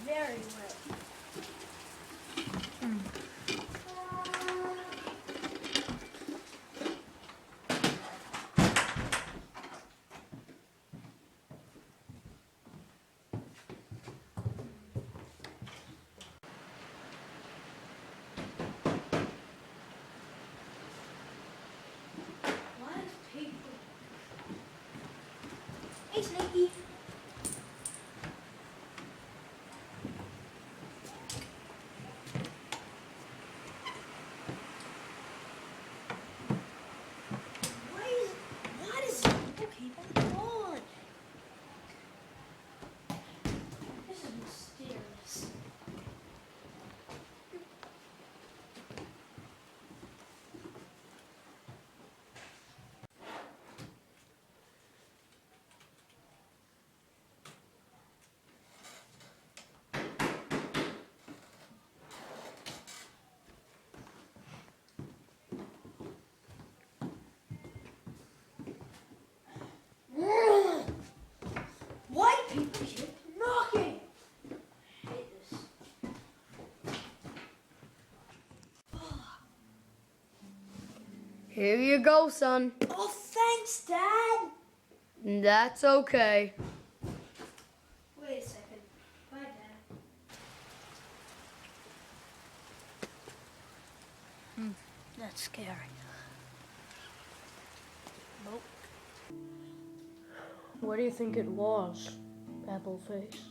Very wet. What is paper? Hey, Snakey. What is it? Okay, come on. This is mysterious. White people keep knocking. I hate this. Here you go, son. Oh, thanks, Dad. That's okay. Wait a second. Bye, Dad. That's scary. Nope. What do you think it was, Apple Face?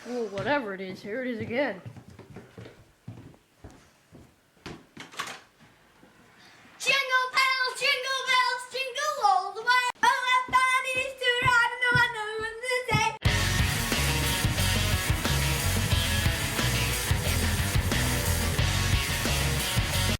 Well, whatever it is, here it is again.